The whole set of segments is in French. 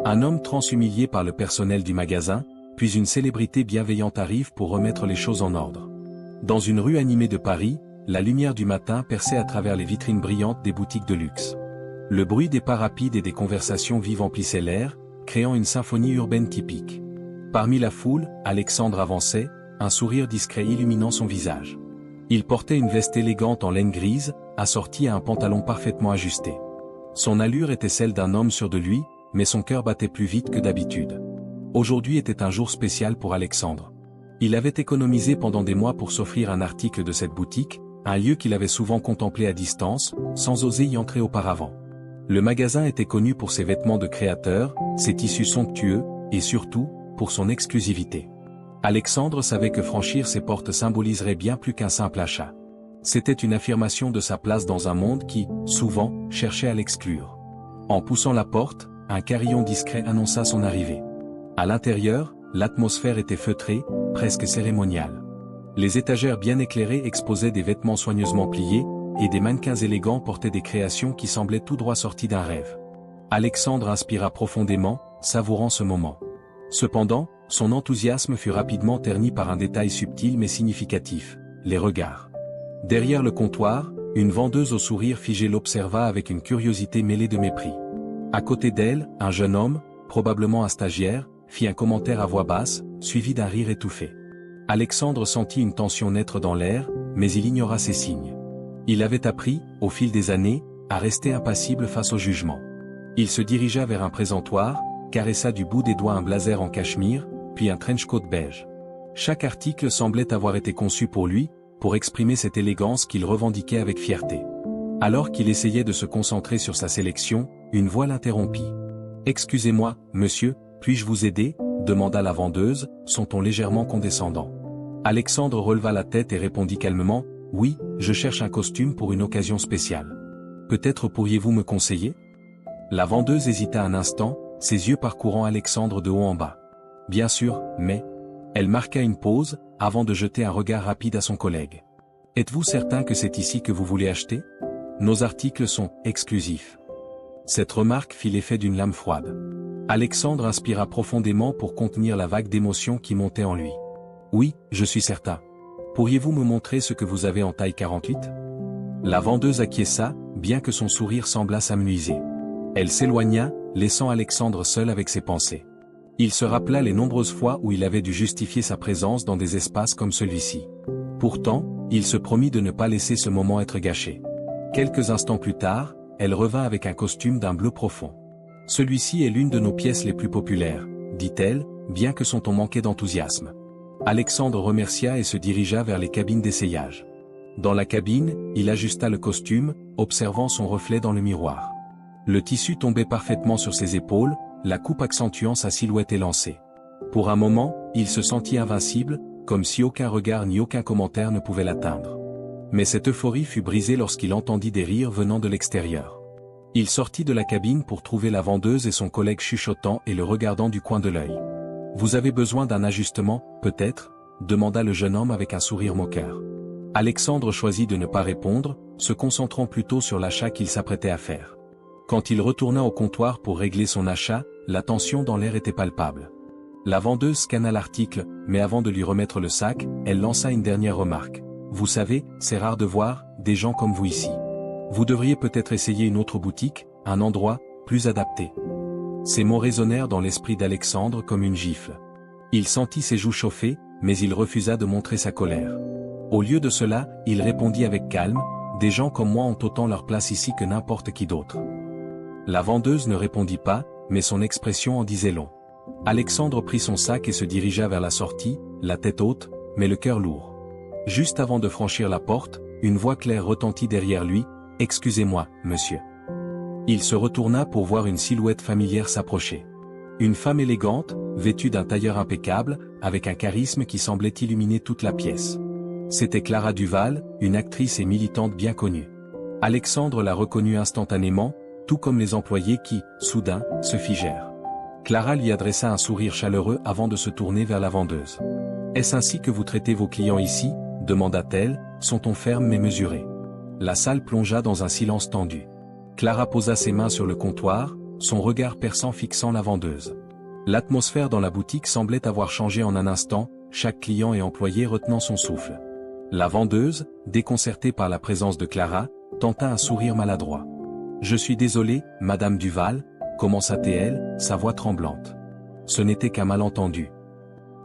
Un homme transhumilié par le personnel du magasin, puis une célébrité bienveillante arrive pour remettre les choses en ordre. Dans une rue animée de Paris, la lumière du matin perçait à travers les vitrines brillantes des boutiques de luxe. Le bruit des pas rapides et des conversations vives emplissait l'air, créant une symphonie urbaine typique. Parmi la foule, Alexandre avançait, un sourire discret illuminant son visage. Il portait une veste élégante en laine grise, assortie à un pantalon parfaitement ajusté. Son allure était celle d'un homme sûr de lui, mais son cœur battait plus vite que d'habitude. Aujourd'hui était un jour spécial pour Alexandre. Il avait économisé pendant des mois pour s'offrir un article de cette boutique, un lieu qu'il avait souvent contemplé à distance, sans oser y entrer auparavant. Le magasin était connu pour ses vêtements de créateur, ses tissus somptueux, et surtout, pour son exclusivité. Alexandre savait que franchir ses portes symboliserait bien plus qu'un simple achat. C'était une affirmation de sa place dans un monde qui, souvent, cherchait à l'exclure. En poussant la porte, un carillon discret annonça son arrivée. À l'intérieur, l'atmosphère était feutrée, presque cérémoniale. Les étagères bien éclairées exposaient des vêtements soigneusement pliés, et des mannequins élégants portaient des créations qui semblaient tout droit sorties d'un rêve. Alexandre inspira profondément, savourant ce moment. Cependant, son enthousiasme fut rapidement terni par un détail subtil mais significatif, les regards. Derrière le comptoir, une vendeuse au sourire figé l'observa avec une curiosité mêlée de mépris. À côté d'elle, un jeune homme, probablement un stagiaire, fit un commentaire à voix basse, suivi d'un rire étouffé. Alexandre sentit une tension naître dans l'air, mais il ignora ces signes. Il avait appris, au fil des années, à rester impassible face au jugement. Il se dirigea vers un présentoir, caressa du bout des doigts un blazer en cachemire, puis un trench-coat beige. Chaque article semblait avoir été conçu pour lui, pour exprimer cette élégance qu'il revendiquait avec fierté. Alors qu'il essayait de se concentrer sur sa sélection, une voix l'interrompit. « Excusez-moi, monsieur, puis-je vous aider ?» demanda la vendeuse, son ton légèrement condescendant. Alexandre releva la tête et répondit calmement, « Oui, je cherche un costume pour une occasion spéciale. Peut-être pourriez-vous me conseiller ?» La vendeuse hésita un instant, ses yeux parcourant Alexandre de haut en bas. « Bien sûr, mais... » Elle marqua une pause, avant de jeter un regard rapide à son collègue. « Êtes-vous certain que c'est ici que vous voulez acheter ? Nos articles sont exclusifs. » Cette remarque fit l'effet d'une lame froide. Alexandre inspira profondément pour contenir la vague d'émotion qui montait en lui. « Oui, je suis certain. Pourriez-vous me montrer ce que vous avez en taille 48 ?» La vendeuse acquiesça, bien que son sourire semblât s'amenuiser. Elle s'éloigna, laissant Alexandre seul avec ses pensées. Il se rappela les nombreuses fois où il avait dû justifier sa présence dans des espaces comme celui-ci. Pourtant, il se promit de ne pas laisser ce moment être gâché. Quelques instants plus tard, elle revint avec un costume d'un bleu profond. « Celui-ci est l'une de nos pièces les plus populaires, » dit-elle, bien que son ton manquait d'enthousiasme. Alexandre remercia et se dirigea vers les cabines d'essayage. Dans la cabine, il ajusta le costume, observant son reflet dans le miroir. Le tissu tombait parfaitement sur ses épaules, la coupe accentuant sa silhouette élancée. Pour un moment, il se sentit invincible, comme si aucun regard ni aucun commentaire ne pouvait l'atteindre. Mais cette euphorie fut brisée lorsqu'il entendit des rires venant de l'extérieur. Il sortit de la cabine pour trouver la vendeuse et son collègue chuchotant et le regardant du coin de l'œil. « Vous avez besoin d'un ajustement, peut-être ?» demanda le jeune homme avec un sourire moqueur. Alexandre choisit de ne pas répondre, se concentrant plutôt sur l'achat qu'il s'apprêtait à faire. Quand il retourna au comptoir pour régler son achat, la tension dans l'air était palpable. La vendeuse scanna l'article, mais avant de lui remettre le sac, elle lança une dernière remarque. « Vous savez, c'est rare de voir des gens comme vous ici. Vous devriez peut-être essayer une autre boutique, un endroit plus adapté. » Ces mots résonnèrent dans l'esprit d'Alexandre comme une gifle. Il sentit ses joues chauffer, mais il refusa de montrer sa colère. Au lieu de cela, il répondit avec calme, « Des gens comme moi ont autant leur place ici que n'importe qui d'autre. » La vendeuse ne répondit pas, mais son expression en disait long. Alexandre prit son sac et se dirigea vers la sortie, la tête haute, mais le cœur lourd. Juste avant de franchir la porte, une voix claire retentit derrière lui, « Excusez-moi, monsieur. » Il se retourna pour voir une silhouette familière s'approcher. Une femme élégante, vêtue d'un tailleur impeccable, avec un charisme qui semblait illuminer toute la pièce. C'était Clara Duval, une actrice et militante bien connue. Alexandre la reconnut instantanément, tout comme les employés qui, soudain, se figèrent. Clara lui adressa un sourire chaleureux avant de se tourner vers la vendeuse. « Est-ce ainsi que vous traitez vos clients ici ?» demanda-t-elle, son ton ferme mais mesuré. La salle plongea dans un silence tendu. Clara posa ses mains sur le comptoir, son regard perçant fixant la vendeuse. L'atmosphère dans la boutique semblait avoir changé en un instant, chaque client et employé retenant son souffle. La vendeuse, déconcertée par la présence de Clara, tenta un sourire maladroit. « Je suis désolé, Madame Duval », commença-t-elle, sa voix tremblante. Ce n'était qu'un malentendu.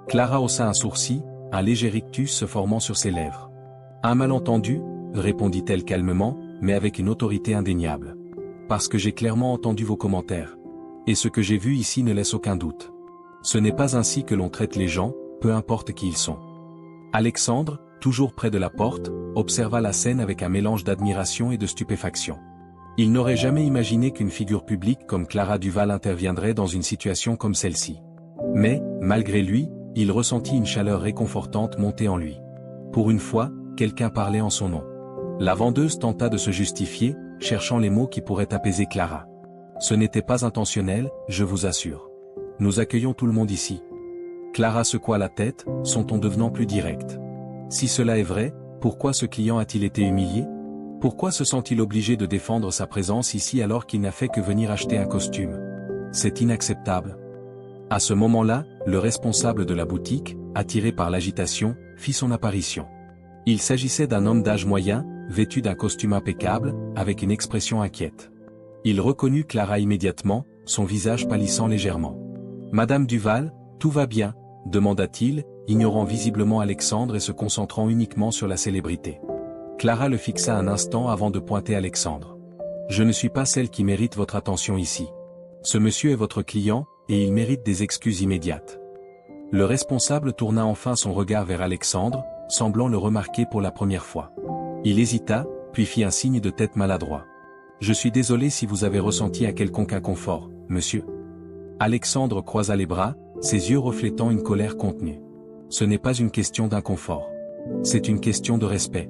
Clara haussa un sourcil, un léger rictus se formant sur ses lèvres. « Un malentendu ?» répondit-elle calmement, mais avec une autorité indéniable. « Parce que j'ai clairement entendu vos commentaires. Et ce que j'ai vu ici ne laisse aucun doute. Ce n'est pas ainsi que l'on traite les gens, peu importe qui ils sont. » Alexandre, toujours près de la porte, observa la scène avec un mélange d'admiration et de stupéfaction. Il n'aurait jamais imaginé qu'une figure publique comme Clara Duval interviendrait dans une situation comme celle-ci. Mais, malgré lui, il ressentit une chaleur réconfortante monter en lui. Pour une fois, quelqu'un parlait en son nom. La vendeuse tenta de se justifier, cherchant les mots qui pourraient apaiser Clara. « Ce n'était pas intentionnel, je vous assure. Nous accueillons tout le monde ici. » Clara secoua la tête, son ton devenant plus direct. « Si cela est vrai, pourquoi ce client a-t-il été humilié ? Pourquoi se sent-il obligé de défendre sa présence ici alors qu'il n'a fait que venir acheter un costume ? C'est inacceptable. » À ce moment-là, le responsable de la boutique, attiré par l'agitation, fit son apparition. Il s'agissait d'un homme d'âge moyen, vêtu d'un costume impeccable, avec une expression inquiète. Il reconnut Clara immédiatement, son visage pâlissant légèrement. « Madame Duval, tout va bien ?» demanda-t-il, ignorant visiblement Alexandre et se concentrant uniquement sur la célébrité. Clara le fixa un instant avant de pointer Alexandre. « Je ne suis pas celle qui mérite votre attention ici. Ce monsieur est votre client, et il mérite des excuses immédiates. » Le responsable tourna enfin son regard vers Alexandre, semblant le remarquer pour la première fois. Il hésita, puis fit un signe de tête maladroit. « Je suis désolé si vous avez ressenti un quelconque inconfort, monsieur. » Alexandre croisa les bras, ses yeux reflétant une colère contenue. « Ce n'est pas une question d'inconfort. C'est une question de respect.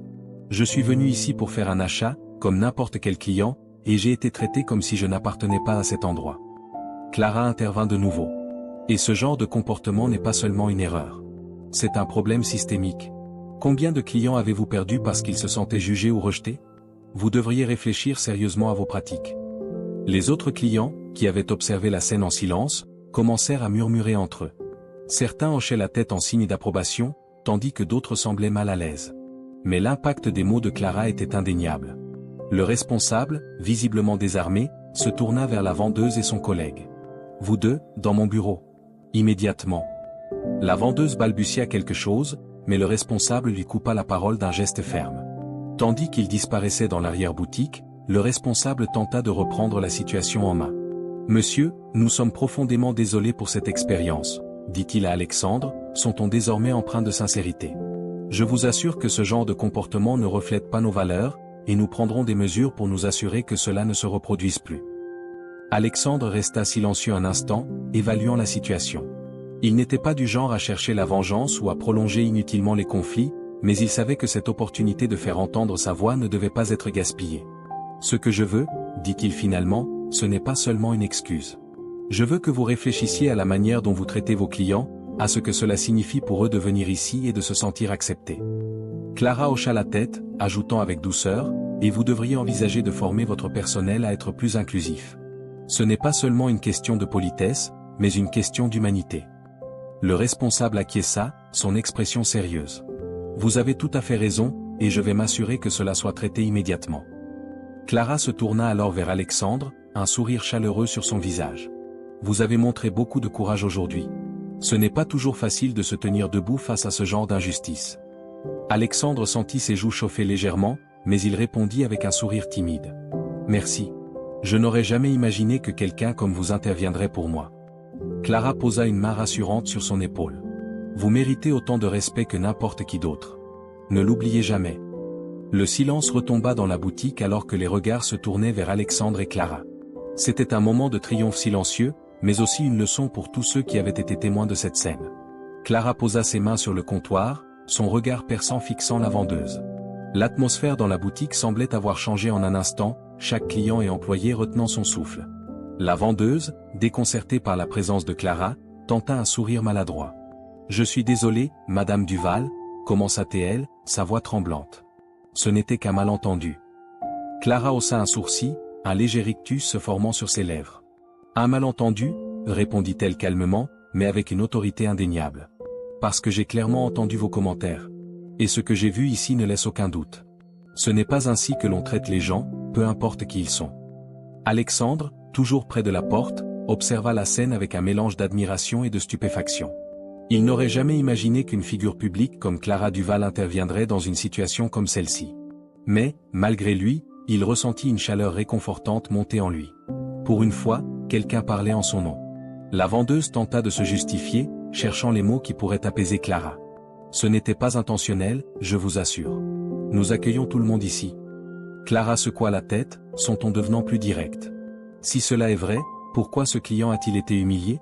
Je suis venu ici pour faire un achat, comme n'importe quel client, et j'ai été traité comme si je n'appartenais pas à cet endroit. » Clara intervint de nouveau. « Et ce genre de comportement n'est pas seulement une erreur. C'est un problème systémique. Combien de clients avez-vous perdu parce qu'ils se sentaient jugés ou rejetés ? Vous devriez réfléchir sérieusement à vos pratiques. » Les autres clients, qui avaient observé la scène en silence, commencèrent à murmurer entre eux. Certains hochaient la tête en signe d'approbation, tandis que d'autres semblaient mal à l'aise. Mais l'impact des mots de Clara était indéniable. Le responsable, visiblement désarmé, se tourna vers la vendeuse et son collègue. « Vous deux, dans mon bureau. » Immédiatement. La vendeuse balbutia quelque chose, mais le responsable lui coupa la parole d'un geste ferme. Tandis qu'il disparaissait dans l'arrière-boutique, le responsable tenta de reprendre la situation en main. « Monsieur, nous sommes profondément désolés pour cette expérience, » dit-il à Alexandre, son ton désormais empreint de sincérité. « Je vous assure que ce genre de comportement ne reflète pas nos valeurs, et nous prendrons des mesures pour nous assurer que cela ne se reproduise plus. » Alexandre resta silencieux un instant, évaluant la situation. Il n'était pas du genre à chercher la vengeance ou à prolonger inutilement les conflits, mais il savait que cette opportunité de faire entendre sa voix ne devait pas être gaspillée. « Ce que je veux, » dit-il finalement, « ce n'est pas seulement une excuse. Je veux que vous réfléchissiez à la manière dont vous traitez vos clients, à ce que cela signifie pour eux de venir ici et de se sentir acceptés. » Clara hocha la tête, ajoutant avec douceur, « Et vous devriez envisager de former votre personnel à être plus inclusif. Ce n'est pas seulement une question de politesse, mais une question d'humanité. » Le responsable acquiesça, son expression sérieuse. « Vous avez tout à fait raison, et je vais m'assurer que cela soit traité immédiatement. » Clara se tourna alors vers Alexandre, un sourire chaleureux sur son visage. « Vous avez montré beaucoup de courage aujourd'hui. Ce n'est pas toujours facile de se tenir debout face à ce genre d'injustice. » Alexandre sentit ses joues chauffer légèrement, mais il répondit avec un sourire timide. « Merci. Je n'aurais jamais imaginé que quelqu'un comme vous interviendrait pour moi. » Clara posa une main rassurante sur son épaule. « Vous méritez autant de respect que n'importe qui d'autre. Ne l'oubliez jamais. » Le silence retomba dans la boutique alors que les regards se tournaient vers Alexandre et Clara. C'était un moment de triomphe silencieux, mais aussi une leçon pour tous ceux qui avaient été témoins de cette scène. Clara posa ses mains sur le comptoir, son regard perçant fixant la vendeuse. L'atmosphère dans la boutique semblait avoir changé en un instant, chaque client et employé retenant son souffle. La vendeuse, déconcertée par la présence de Clara, tenta un sourire maladroit. « Je suis désolé, Madame Duval » commença-t-elle, sa voix tremblante. Ce n'était qu'un malentendu. Clara haussa un sourcil, un léger rictus se formant sur ses lèvres. Un malentendu, répondit-elle calmement, mais avec une autorité indéniable. Parce que j'ai clairement entendu vos commentaires. Et ce que j'ai vu ici ne laisse aucun doute. Ce n'est pas ainsi que l'on traite les gens, peu importe qui ils sont. Alexandre, toujours près de la porte, observa la scène avec un mélange d'admiration et de stupéfaction. Il n'aurait jamais imaginé qu'une figure publique comme Clara Duval interviendrait dans une situation comme celle-ci. Mais, malgré lui, il ressentit une chaleur réconfortante monter en lui. Pour une fois, quelqu'un parlait en son nom. La vendeuse tenta de se justifier, cherchant les mots qui pourraient apaiser Clara. Ce n'était pas intentionnel, je vous assure. Nous accueillons tout le monde ici. Clara secoua la tête, son ton devenant plus direct. Si cela est vrai, pourquoi ce client a-t-il été humilié?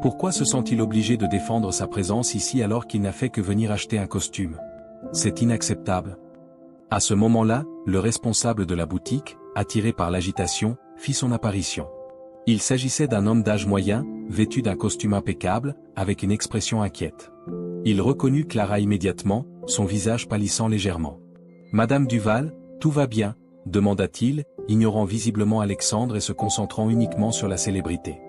Pourquoi se sent-il obligé de défendre sa présence ici alors qu'il n'a fait que venir acheter un costume? C'est inacceptable. À ce moment-là, le responsable de la boutique, attiré par l'agitation, fit son apparition. Il s'agissait d'un homme d'âge moyen, vêtu d'un costume impeccable, avec une expression inquiète. Il reconnut Clara immédiatement, son visage pâlissant légèrement. « Madame Duval, tout va bien ?» demanda-t-il, ignorant visiblement Alexandre et se concentrant uniquement sur la célébrité.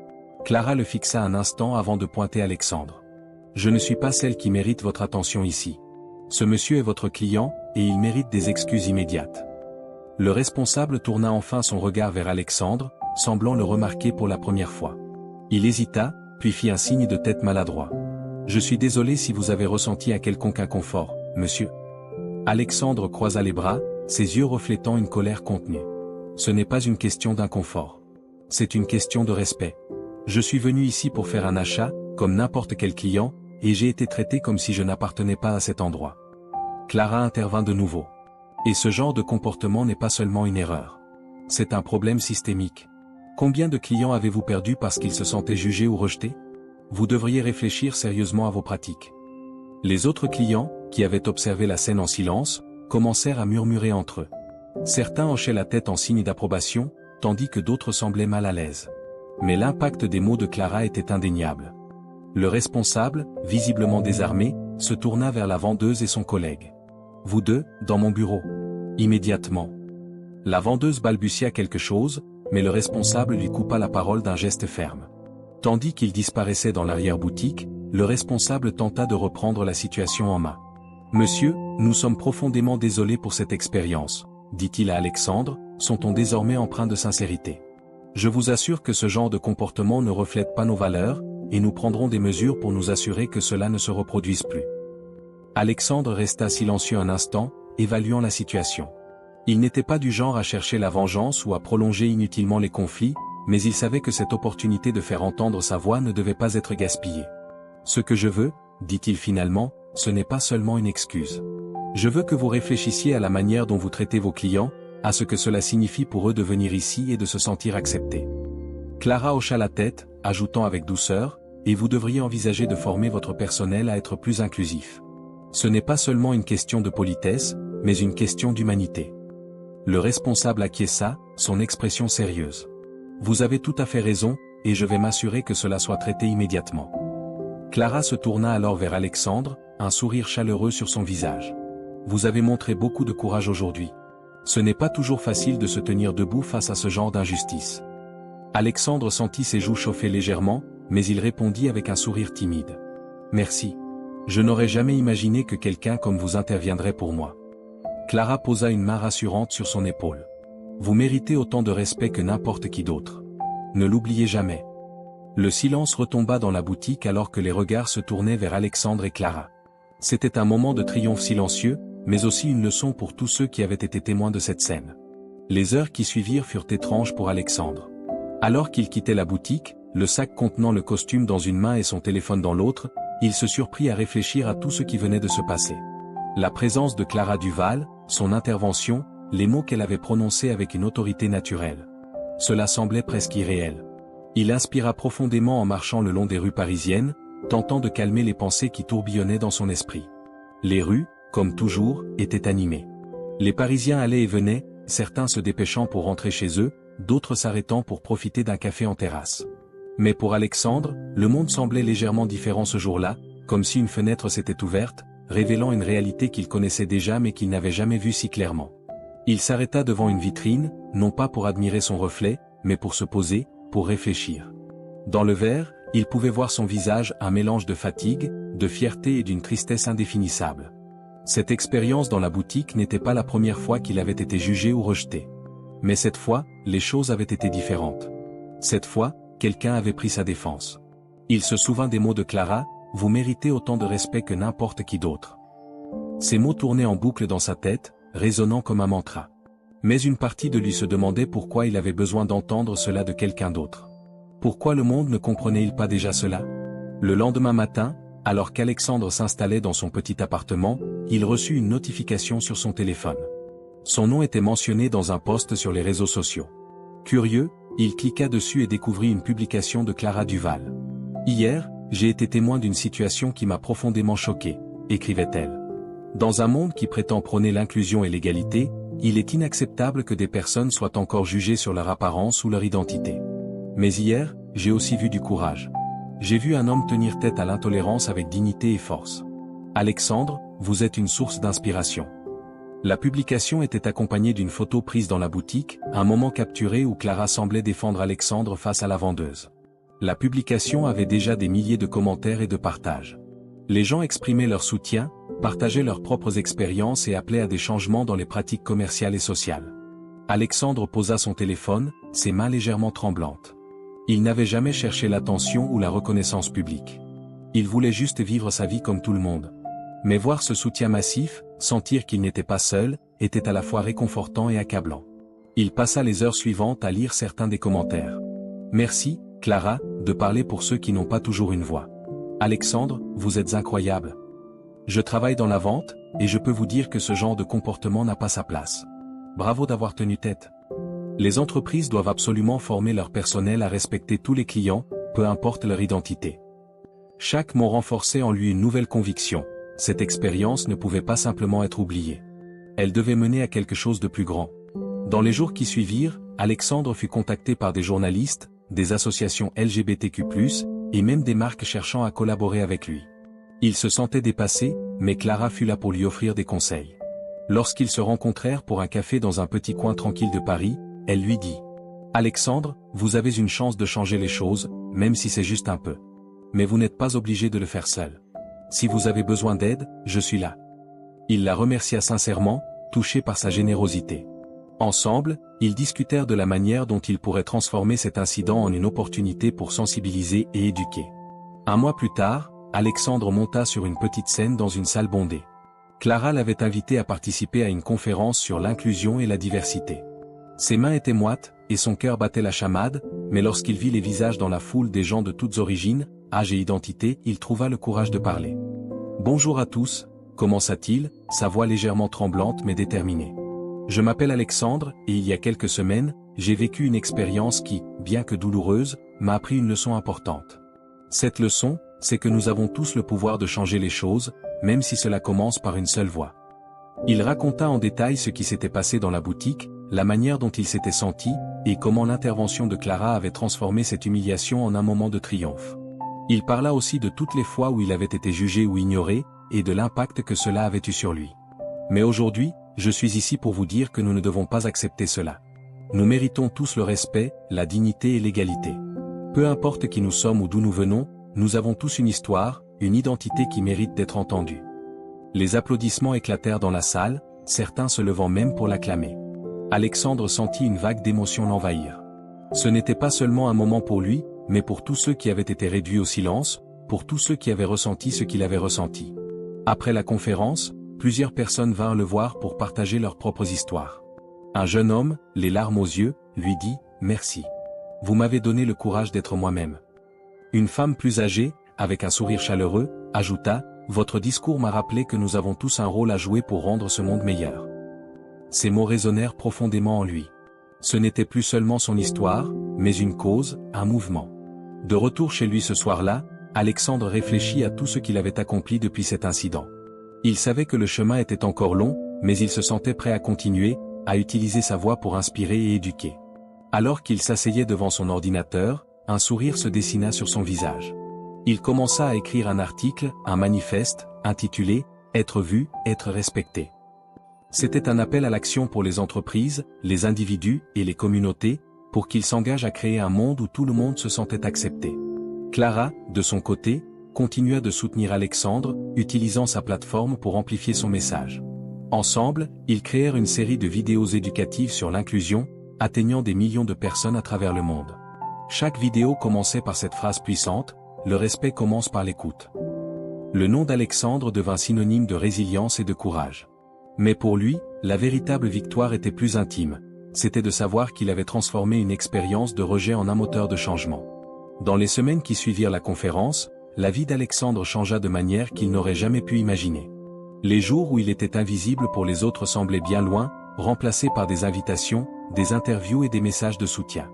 Clara le fixa un instant avant de pointer Alexandre. « Je ne suis pas celle qui mérite votre attention ici. Ce monsieur est votre client, et il mérite des excuses immédiates. » Le responsable tourna enfin son regard vers Alexandre, semblant le remarquer pour la première fois. Il hésita, puis fit un signe de tête maladroit. « Je suis désolé si vous avez ressenti un quelconque inconfort, monsieur. » Alexandre croisa les bras, ses yeux reflétant une colère contenue. « Ce n'est pas une question d'inconfort. C'est une question de respect. Je suis venu ici pour faire un achat, comme n'importe quel client, et j'ai été traité comme si je n'appartenais pas à cet endroit. » Clara intervint de nouveau. « Et ce genre de comportement n'est pas seulement une erreur. C'est un problème systémique. Combien de clients avez-vous perdu parce qu'ils se sentaient jugés ou rejetés? Vous devriez réfléchir sérieusement à vos pratiques. » Les autres clients, qui avaient observé la scène en silence, commencèrent à murmurer entre eux. Certains hochaient la tête en signe d'approbation, tandis que d'autres semblaient mal à l'aise. Mais l'impact des mots de Clara était indéniable. Le responsable, visiblement désarmé, se tourna vers la vendeuse et son collègue. « Vous deux, dans mon bureau. » Immédiatement. La vendeuse balbutia quelque chose, mais le responsable lui coupa la parole d'un geste ferme. Tandis qu'il disparaissait dans l'arrière-boutique, le responsable tenta de reprendre la situation en main. « Monsieur, nous sommes profondément désolés pour cette expérience, » dit-il à Alexandre, son ton désormais empreint de sincérité. « Je vous assure que ce genre de comportement ne reflète pas nos valeurs, et nous prendrons des mesures pour nous assurer que cela ne se reproduise plus. » Alexandre resta silencieux un instant, évaluant la situation. Il n'était pas du genre à chercher la vengeance ou à prolonger inutilement les conflits, mais il savait que cette opportunité de faire entendre sa voix ne devait pas être gaspillée. « Ce que je veux, dit-il finalement, ce n'est pas seulement une excuse. Je veux que vous réfléchissiez à la manière dont vous traitez vos clients, à ce que cela signifie pour eux de venir ici et de se sentir acceptés. » Clara hocha la tête, ajoutant avec douceur, « Et vous devriez envisager de former votre personnel à être plus inclusif. Ce n'est pas seulement une question de politesse, mais une question d'humanité. » Le responsable acquiesça, son expression sérieuse. « Vous avez tout à fait raison, et je vais m'assurer que cela soit traité immédiatement. » Clara se tourna alors vers Alexandre, un sourire chaleureux sur son visage. « Vous avez montré beaucoup de courage aujourd'hui. Ce n'est pas toujours facile de se tenir debout face à ce genre d'injustice. » Alexandre sentit ses joues chauffer légèrement, mais il répondit avec un sourire timide. « Merci. Je n'aurais jamais imaginé que quelqu'un comme vous interviendrait pour moi. » Clara posa une main rassurante sur son épaule. « Vous méritez autant de respect que n'importe qui d'autre. Ne l'oubliez jamais. » Le silence retomba dans la boutique alors que les regards se tournaient vers Alexandre et Clara. C'était un moment de triomphe silencieux, mais aussi une leçon pour tous ceux qui avaient été témoins de cette scène. Les heures qui suivirent furent étranges pour Alexandre. Alors qu'il quittait la boutique, le sac contenant le costume dans une main et son téléphone dans l'autre, il se surprit à réfléchir à tout ce qui venait de se passer. La présence de Clara Duval, son intervention, les mots qu'elle avait prononcés avec une autorité naturelle. Cela semblait presque irréel. Il inspira profondément en marchant le long des rues parisiennes, tentant de calmer les pensées qui tourbillonnaient dans son esprit. Les rues, comme toujours, étaient animées. Les Parisiens allaient et venaient, certains se dépêchant pour rentrer chez eux, d'autres s'arrêtant pour profiter d'un café en terrasse. Mais pour Alexandre, le monde semblait légèrement différent ce jour-là, comme si une fenêtre s'était ouverte, révélant une réalité qu'il connaissait déjà mais qu'il n'avait jamais vue si clairement. Il s'arrêta devant une vitrine, non pas pour admirer son reflet, mais pour se poser, pour réfléchir. Dans le verre, il pouvait voir son visage, un mélange de fatigue, de fierté et d'une tristesse indéfinissable. Cette expérience dans la boutique n'était pas la première fois qu'il avait été jugé ou rejeté. Mais cette fois, les choses avaient été différentes. Cette fois, quelqu'un avait pris sa défense. Il se souvint des mots de Clara, « Vous méritez autant de respect que n'importe qui d'autre ». Ces mots tournaient en boucle dans sa tête, résonnant comme un mantra. Mais une partie de lui se demandait pourquoi il avait besoin d'entendre cela de quelqu'un d'autre. Pourquoi le monde ne comprenait-il pas déjà cela? Le lendemain matin, alors qu'Alexandre s'installait dans son petit appartement, il reçut une notification sur son téléphone. Son nom était mentionné dans un post sur les réseaux sociaux. Curieux, il cliqua dessus et découvrit une publication de Clara Duval. « Hier, j'ai été témoin d'une situation qui m'a profondément choqué », écrivait-elle. Dans un monde qui prétend prôner l'inclusion et l'égalité, il est inacceptable que des personnes soient encore jugées sur leur apparence ou leur identité. Mais hier, j'ai aussi vu du courage. J'ai vu un homme tenir tête à l'intolérance avec dignité et force. Alexandre, vous êtes une source d'inspiration. La publication était accompagnée d'une photo prise dans la boutique, un moment capturé où Clara semblait défendre Alexandre face à la vendeuse. La publication avait déjà des milliers de commentaires et de partages. Les gens exprimaient leur soutien, partageaient leurs propres expériences et appelaient à des changements dans les pratiques commerciales et sociales. Alexandre posa son téléphone, ses mains légèrement tremblantes. Il n'avait jamais cherché l'attention ou la reconnaissance publique. Il voulait juste vivre sa vie comme tout le monde. Mais voir ce soutien massif, sentir qu'il n'était pas seul, était à la fois réconfortant et accablant. Il passa les heures suivantes à lire certains des commentaires. « Merci, Clara, de parler pour ceux qui n'ont pas toujours une voix. Alexandre, vous êtes incroyable. Je travaille dans la vente, et je peux vous dire que ce genre de comportement n'a pas sa place. Bravo d'avoir tenu tête. Les entreprises doivent absolument former leur personnel à respecter tous les clients, peu importe leur identité. » Chaque mot renforçait en lui une nouvelle conviction. Cette expérience ne pouvait pas simplement être oubliée. Elle devait mener à quelque chose de plus grand. Dans les jours qui suivirent, Alexandre fut contacté par des journalistes, des associations LGBTQ+, et même des marques cherchant à collaborer avec lui. Il se sentait dépassé, mais Clara fut là pour lui offrir des conseils. Lorsqu'ils se rencontrèrent pour un café dans un petit coin tranquille de Paris, elle lui dit « Alexandre, vous avez une chance de changer les choses, même si c'est juste un peu. Mais vous n'êtes pas obligé de le faire seul. Si vous avez besoin d'aide, je suis là. » Il la remercia sincèrement, touché par sa générosité. Ensemble, ils discutèrent de la manière dont ils pourraient transformer cet incident en une opportunité pour sensibiliser et éduquer. Un mois plus tard, Alexandre monta sur une petite scène dans une salle bondée. Clara l'avait invité à participer à une conférence sur l'inclusion et la diversité. Ses mains étaient moites, et son cœur battait la chamade, mais lorsqu'il vit les visages dans la foule des gens de toutes origines, âge et identité, il trouva le courage de parler. « Bonjour à tous », commença-t-il, sa voix légèrement tremblante mais déterminée. « Je m'appelle Alexandre, et il y a quelques semaines, j'ai vécu une expérience qui, bien que douloureuse, m'a appris une leçon importante. Cette leçon, c'est que nous avons tous le pouvoir de changer les choses, même si cela commence par une seule voix. » Il raconta en détail ce qui s'était passé dans la boutique, la manière dont il s'était senti, et comment l'intervention de Clara avait transformé cette humiliation en un moment de triomphe. Il parla aussi de toutes les fois où il avait été jugé ou ignoré, et de l'impact que cela avait eu sur lui. « Mais aujourd'hui, je suis ici pour vous dire que nous ne devons pas accepter cela. Nous méritons tous le respect, la dignité et l'égalité. Peu importe qui nous sommes ou d'où nous venons, nous avons tous une histoire, une identité qui mérite d'être entendue. » Les applaudissements éclatèrent dans la salle, certains se levant même pour l'acclamer. Alexandre sentit une vague d'émotion l'envahir. Ce n'était pas seulement un moment pour lui, mais pour tous ceux qui avaient été réduits au silence, pour tous ceux qui avaient ressenti ce qu'il avait ressenti. Après la conférence, plusieurs personnes vinrent le voir pour partager leurs propres histoires. Un jeune homme, les larmes aux yeux, lui dit « Merci. Vous m'avez donné le courage d'être moi-même. » Une femme plus âgée, avec un sourire chaleureux, ajouta « Votre discours m'a rappelé que nous avons tous un rôle à jouer pour rendre ce monde meilleur. » Ces mots résonnèrent profondément en lui. Ce n'était plus seulement son histoire, mais une cause, un mouvement. De retour chez lui ce soir-là, Alexandre réfléchit à tout ce qu'il avait accompli depuis cet incident. Il savait que le chemin était encore long, mais il se sentait prêt à continuer, à utiliser sa voix pour inspirer et éduquer. Alors qu'il s'asseyait devant son ordinateur, un sourire se dessina sur son visage. Il commença à écrire un article, un manifeste, intitulé « Être vu, être respecté ». C'était un appel à l'action pour les entreprises, les individus et les communautés, pour qu'il s'engage à créer un monde où tout le monde se sentait accepté. Clara, de son côté, continua de soutenir Alexandre, utilisant sa plateforme pour amplifier son message. Ensemble, ils créèrent une série de vidéos éducatives sur l'inclusion, atteignant des millions de personnes à travers le monde. Chaque vidéo commençait par cette phrase puissante, « Le respect commence par l'écoute ». Le nom d'Alexandre devint synonyme de résilience et de courage. Mais pour lui, la véritable victoire était plus intime, c'était de savoir qu'il avait transformé une expérience de rejet en un moteur de changement. Dans les semaines qui suivirent la conférence, la vie d'Alexandre changea de manière qu'il n'aurait jamais pu imaginer. Les jours où il était invisible pour les autres semblaient bien loin, remplacés par des invitations, des interviews et des messages de soutien.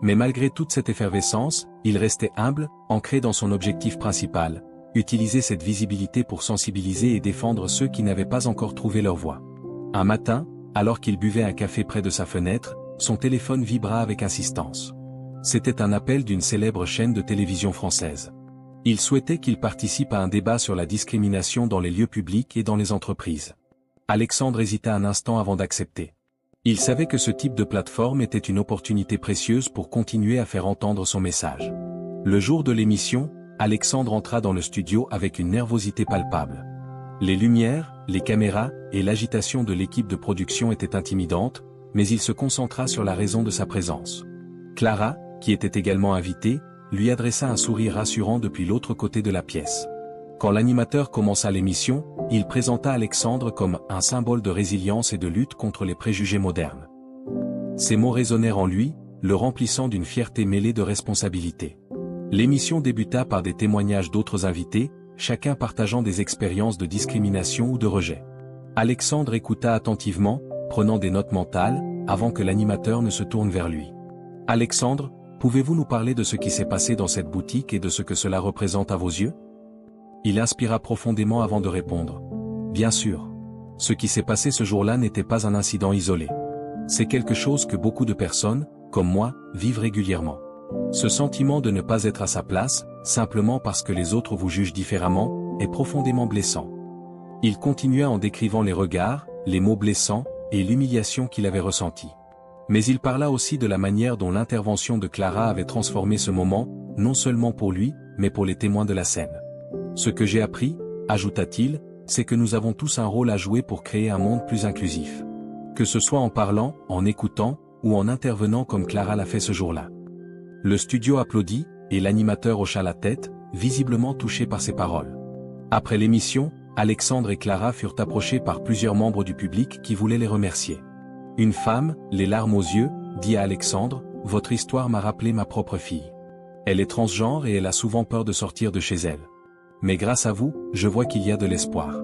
Mais malgré toute cette effervescence, il restait humble, ancré dans son objectif principal, utiliser cette visibilité pour sensibiliser et défendre ceux qui n'avaient pas encore trouvé leur voie. Un matin, alors qu'il buvait un café près de sa fenêtre, son téléphone vibra avec insistance. C'était un appel d'une célèbre chaîne de télévision française. Il souhaitait qu'il participe à un débat sur la discrimination dans les lieux publics et dans les entreprises. Alexandre hésita un instant avant d'accepter. Il savait que ce type de plateforme était une opportunité précieuse pour continuer à faire entendre son message. Le jour de l'émission, Alexandre entra dans le studio avec une nervosité palpable. Les lumières, les caméras et l'agitation de l'équipe de production étaient intimidantes, mais il se concentra sur la raison de sa présence. Clara, qui était également invitée, lui adressa un sourire rassurant depuis l'autre côté de la pièce. Quand l'animateur commença l'émission, il présenta Alexandre comme un symbole de résilience et de lutte contre les préjugés modernes. Ces mots résonnèrent en lui, le remplissant d'une fierté mêlée de responsabilité. L'émission débuta par des témoignages d'autres invités, chacun partageant des expériences de discrimination ou de rejet. Alexandre écouta attentivement, prenant des notes mentales, avant que l'animateur ne se tourne vers lui. « Alexandre, pouvez-vous nous parler de ce qui s'est passé dans cette boutique et de ce que cela représente à vos yeux ?» Il inspira profondément avant de répondre. « Bien sûr. Ce qui s'est passé ce jour-là n'était pas un incident isolé. C'est quelque chose que beaucoup de personnes, comme moi, vivent régulièrement. Ce sentiment de ne pas être à sa place, simplement parce que les autres vous jugent différemment, est profondément blessant. » Il continua en décrivant les regards, les mots blessants, et l'humiliation qu'il avait ressentie. Mais il parla aussi de la manière dont l'intervention de Clara avait transformé ce moment, non seulement pour lui, mais pour les témoins de la scène. « Ce que j'ai appris, ajouta-t-il, c'est que nous avons tous un rôle à jouer pour créer un monde plus inclusif. Que ce soit en parlant, en écoutant, ou en intervenant comme Clara l'a fait ce jour-là. » Le studio applaudit, et l'animateur hocha la tête, visiblement touché par ces paroles. Après l'émission, Alexandre et Clara furent approchés par plusieurs membres du public qui voulaient les remercier. Une femme, les larmes aux yeux, dit à Alexandre, « Votre histoire m'a rappelé ma propre fille. Elle est transgenre et elle a souvent peur de sortir de chez elle. Mais grâce à vous, je vois qu'il y a de l'espoir. »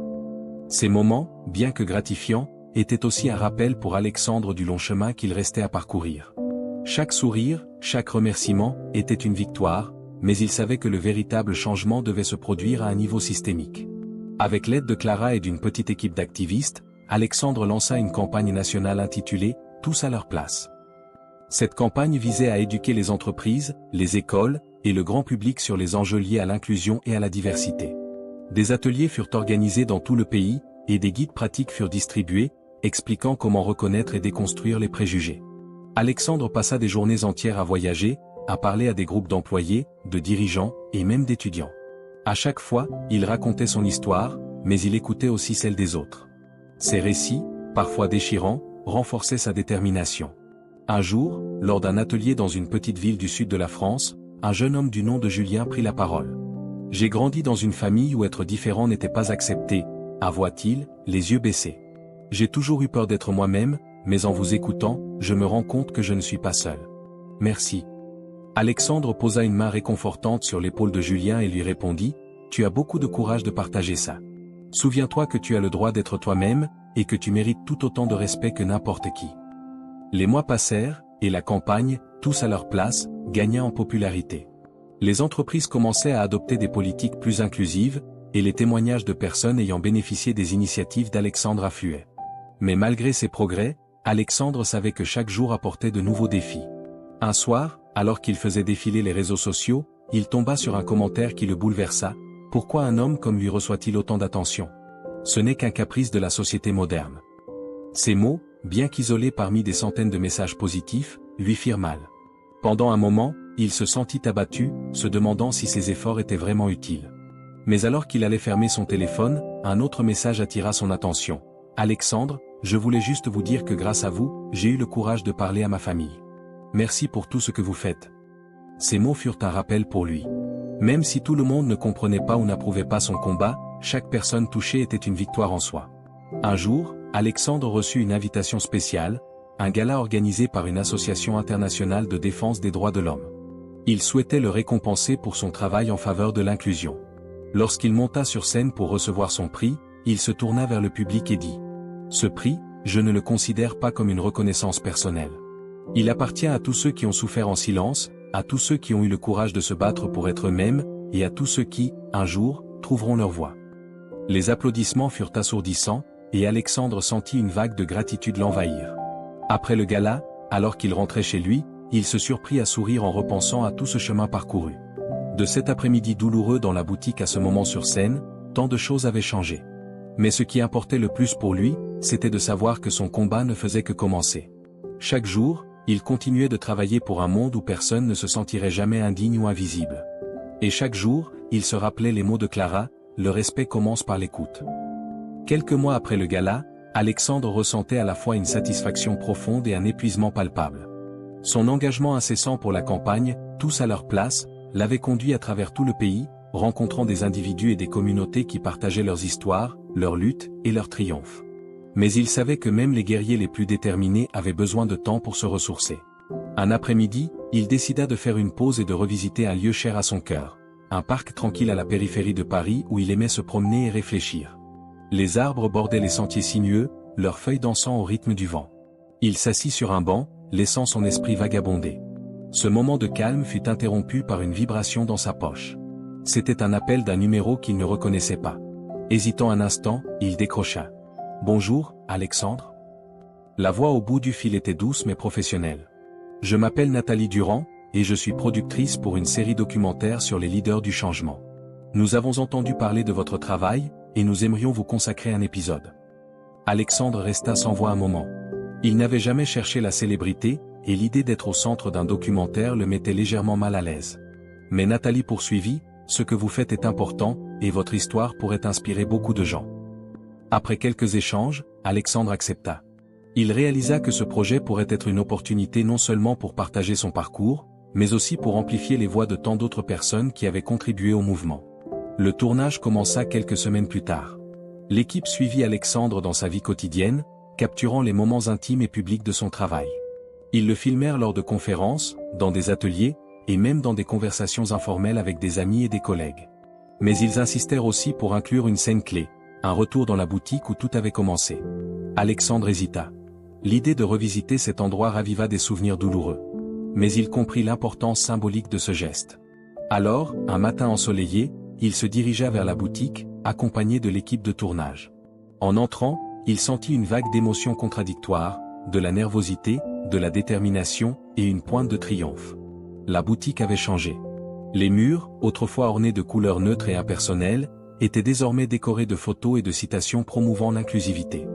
Ces moments, bien que gratifiants, étaient aussi un rappel pour Alexandre du long chemin qu'il restait à parcourir. Chaque sourire, chaque remerciement, était une victoire, mais il savait que le véritable changement devait se produire à un niveau systémique. Avec l'aide de Clara et d'une petite équipe d'activistes, Alexandre lança une campagne nationale intitulée « Tous à leur place ». Cette campagne visait à éduquer les entreprises, les écoles, et le grand public sur les enjeux liés à l'inclusion et à la diversité. Des ateliers furent organisés dans tout le pays, et des guides pratiques furent distribués, expliquant comment reconnaître et déconstruire les préjugés. Alexandre passa des journées entières à voyager, à parler à des groupes d'employés, de dirigeants, et même d'étudiants. À chaque fois, il racontait son histoire, mais il écoutait aussi celle des autres. Ses récits, parfois déchirants, renforçaient sa détermination. Un jour, lors d'un atelier dans une petite ville du sud de la France, un jeune homme du nom de Julien prit la parole. « J'ai grandi dans une famille où être différent n'était pas accepté », avoua-t-il, les yeux baissés. « J'ai toujours eu peur d'être moi-même, mais en vous écoutant, je me rends compte que je ne suis pas seul. Merci. » Alexandre posa une main réconfortante sur l'épaule de Julien et lui répondit, « Tu as beaucoup de courage de partager ça. Souviens-toi que tu as le droit d'être toi-même, et que tu mérites tout autant de respect que n'importe qui. » Les mois passèrent, et la campagne, tous à leur place, gagna en popularité. Les entreprises commençaient à adopter des politiques plus inclusives, et les témoignages de personnes ayant bénéficié des initiatives d'Alexandre affluaient. Mais malgré ces progrès, Alexandre savait que chaque jour apportait de nouveaux défis. Un soir, alors qu'il faisait défiler les réseaux sociaux, il tomba sur un commentaire qui le bouleversa. « Pourquoi un homme comme lui reçoit-il autant d'attention ? Ce n'est qu'un caprice de la société moderne. » Ces mots, bien qu'isolés parmi des centaines de messages positifs, lui firent mal. Pendant un moment, il se sentit abattu, se demandant si ses efforts étaient vraiment utiles. Mais alors qu'il allait fermer son téléphone, un autre message attira son attention. « Alexandre, je voulais juste vous dire que grâce à vous, j'ai eu le courage de parler à ma famille. Merci pour tout ce que vous faites. » Ces mots furent un rappel pour lui. Même si tout le monde ne comprenait pas ou n'approuvait pas son combat, chaque personne touchée était une victoire en soi. Un jour, Alexandre reçut une invitation spéciale, un gala organisé par une association internationale de défense des droits de l'homme. Il souhaitait le récompenser pour son travail en faveur de l'inclusion. Lorsqu'il monta sur scène pour recevoir son prix, il se tourna vers le public et dit « Ce prix, je ne le considère pas comme une reconnaissance personnelle. Il appartient à tous ceux qui ont souffert en silence, à tous ceux qui ont eu le courage de se battre pour être eux-mêmes, et à tous ceux qui, un jour, trouveront leur voie. » Les applaudissements furent assourdissants, et Alexandre sentit une vague de gratitude l'envahir. Après le gala, alors qu'il rentrait chez lui, il se surprit à sourire en repensant à tout ce chemin parcouru. De cet après-midi douloureux dans la boutique à ce moment sur scène, tant de choses avaient changé. Mais ce qui importait le plus pour lui, c'était de savoir que son combat ne faisait que commencer. Chaque jour, il continuait de travailler pour un monde où personne ne se sentirait jamais indigne ou invisible. Et chaque jour, il se rappelait les mots de Clara, « Le respect commence par l'écoute ». Quelques mois après le gala, Alexandre ressentait à la fois une satisfaction profonde et un épuisement palpable. Son engagement incessant pour la campagne, tous à leur place, l'avait conduit à travers tout le pays, rencontrant des individus et des communautés qui partageaient leurs histoires, leurs luttes et leurs triomphes. Mais il savait que même les guerriers les plus déterminés avaient besoin de temps pour se ressourcer. Un après-midi, il décida de faire une pause et de revisiter un lieu cher à son cœur, un parc tranquille à la périphérie de Paris où il aimait se promener et réfléchir. Les arbres bordaient les sentiers sinueux, leurs feuilles dansant au rythme du vent. Il s'assit sur un banc, laissant son esprit vagabonder. Ce moment de calme fut interrompu par une vibration dans sa poche. C'était un appel d'un numéro qu'il ne reconnaissait pas. Hésitant un instant, il décrocha. « Bonjour, Alexandre ?» La voix au bout du fil était douce mais professionnelle. « Je m'appelle Nathalie Durand, et je suis productrice pour une série documentaire sur les leaders du changement. Nous avons entendu parler de votre travail, et nous aimerions vous consacrer un épisode. » Alexandre resta sans voix un moment. Il n'avait jamais cherché la célébrité, et l'idée d'être au centre d'un documentaire le mettait légèrement mal à l'aise. Mais Nathalie poursuivit, « Ce que vous faites est important, et votre histoire pourrait inspirer beaucoup de gens. » Après quelques échanges, Alexandre accepta. Il réalisa que ce projet pourrait être une opportunité non seulement pour partager son parcours, mais aussi pour amplifier les voix de tant d'autres personnes qui avaient contribué au mouvement. Le tournage commença quelques semaines plus tard. L'équipe suivit Alexandre dans sa vie quotidienne, capturant les moments intimes et publics de son travail. Ils le filmèrent lors de conférences, dans des ateliers, et même dans des conversations informelles avec des amis et des collègues. Mais ils insistèrent aussi pour inclure une scène clé, un retour dans la boutique où tout avait commencé. Alexandre hésita. L'idée de revisiter cet endroit raviva des souvenirs douloureux. Mais il comprit l'importance symbolique de ce geste. Alors, un matin ensoleillé, il se dirigea vers la boutique, accompagné de l'équipe de tournage. En entrant, il sentit une vague d'émotions contradictoires, de la nervosité, de la détermination, et une pointe de triomphe. La boutique avait changé. Les murs, autrefois ornés de couleurs neutres et impersonnelles, étaient désormais décorés de photos et de citations promouvant l'inclusivité.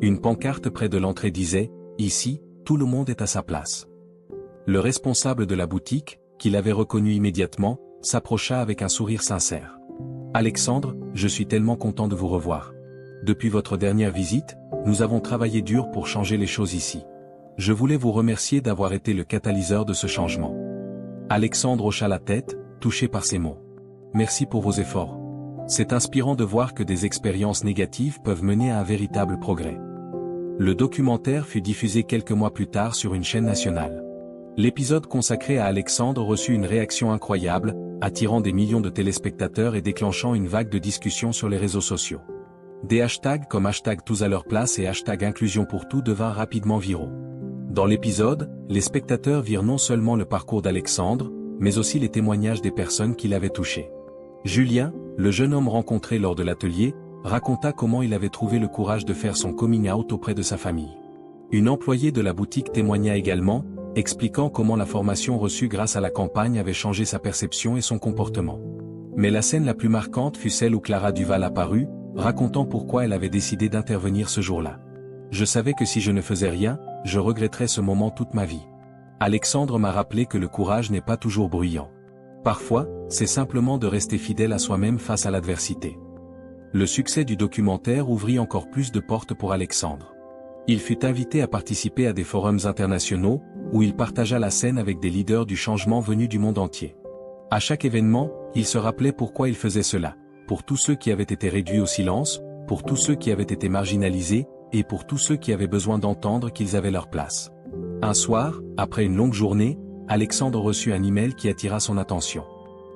Une pancarte près de l'entrée disait « Ici, tout le monde est à sa place ». Le responsable de la boutique, qui l'avait reconnu immédiatement, s'approcha avec un sourire sincère. « Alexandre, je suis tellement content de vous revoir. Depuis votre dernière visite, nous avons travaillé dur pour changer les choses ici. Je voulais vous remercier d'avoir été le catalyseur de ce changement. » Alexandre hocha la tête, touché par ces mots. « Merci pour vos efforts. C'est inspirant de voir que des expériences négatives peuvent mener à un véritable progrès. » Le documentaire fut diffusé quelques mois plus tard sur une chaîne nationale. L'épisode consacré à Alexandre reçut une réaction incroyable, attirant des millions de téléspectateurs et déclenchant une vague de discussions sur les réseaux sociaux. Des hashtags comme #tous à leur place et #inclusion pour tout devinrent rapidement viraux. Dans l'épisode, les spectateurs virent non seulement le parcours d'Alexandre, mais aussi les témoignages des personnes qui l'avaient touché. Julien, le jeune homme rencontré lors de l'atelier, raconta comment il avait trouvé le courage de faire son coming out auprès de sa famille. Une employée de la boutique témoigna également, expliquant comment la formation reçue grâce à la campagne avait changé sa perception et son comportement. Mais la scène la plus marquante fut celle où Clara Duval apparut, racontant pourquoi elle avait décidé d'intervenir ce jour-là. « Je savais que si je ne faisais rien, je regretterais ce moment toute ma vie. » Alexandre m'a rappelé que le courage n'est pas toujours bruyant. Parfois, c'est simplement de rester fidèle à soi-même face à l'adversité. Le succès du documentaire ouvrit encore plus de portes pour Alexandre. Il fut invité à participer à des forums internationaux, où il partagea la scène avec des leaders du changement venus du monde entier. À chaque événement, il se rappelait pourquoi il faisait cela, pour tous ceux qui avaient été réduits au silence, pour tous ceux qui avaient été marginalisés, et pour tous ceux qui avaient besoin d'entendre qu'ils avaient leur place. Un soir, après une longue journée, Alexandre reçut un email qui attira son attention.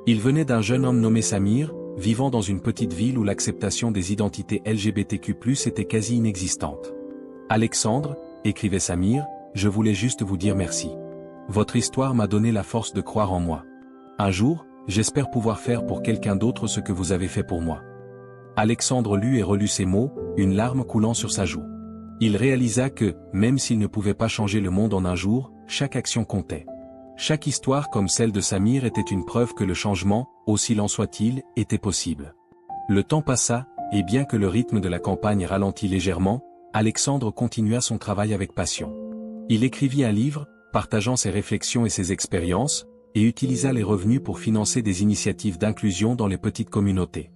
Il venait d'un jeune homme nommé Samir, vivant dans une petite ville où l'acceptation des identités LGBTQ+ était quasi inexistante. « Alexandre, écrivait Samir, je voulais juste vous dire merci. Votre histoire m'a donné la force de croire en moi. Un jour, j'espère pouvoir faire pour quelqu'un d'autre ce que vous avez fait pour moi. » Alexandre lut et relut ces mots, une larme coulant sur sa joue. Il réalisa que, même s'il ne pouvait pas changer le monde en un jour, chaque action comptait. Chaque histoire comme celle de Samir était une preuve que le changement, aussi lent soit-il, était possible. Le temps passa, et bien que le rythme de la campagne ralentit légèrement, Alexandre continua son travail avec passion. Il écrivit un livre, partageant ses réflexions et ses expériences, et utilisa les revenus pour financer des initiatives d'inclusion dans les petites communautés.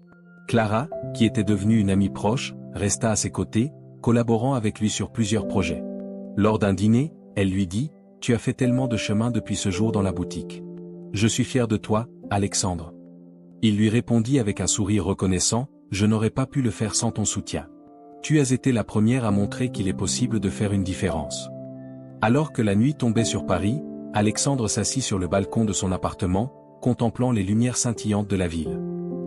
Clara, qui était devenue une amie proche, resta à ses côtés, collaborant avec lui sur plusieurs projets. Lors d'un dîner, elle lui dit « Tu as fait tellement de chemin depuis ce jour dans la boutique. Je suis fier de toi, Alexandre. » Il lui répondit avec un sourire reconnaissant « Je n'aurais pas pu le faire sans ton soutien. Tu as été la première à montrer qu'il est possible de faire une différence. » Alors que la nuit tombait sur Paris, Alexandre s'assit sur le balcon de son appartement, contemplant les lumières scintillantes de la ville.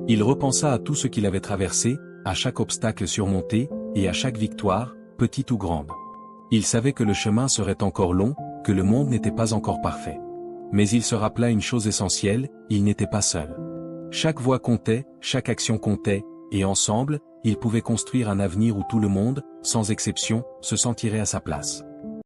Il repensa à tout ce qu'il avait traversé, à chaque obstacle surmonté, et à chaque victoire, petite ou grande. Il savait que le chemin serait encore long, que le monde n'était pas encore parfait. Mais il se rappela une chose essentielle, il n'était pas seul. Chaque voix comptait, chaque action comptait, et ensemble, ils pouvaient construire un avenir où tout le monde, sans exception, se sentirait à sa place.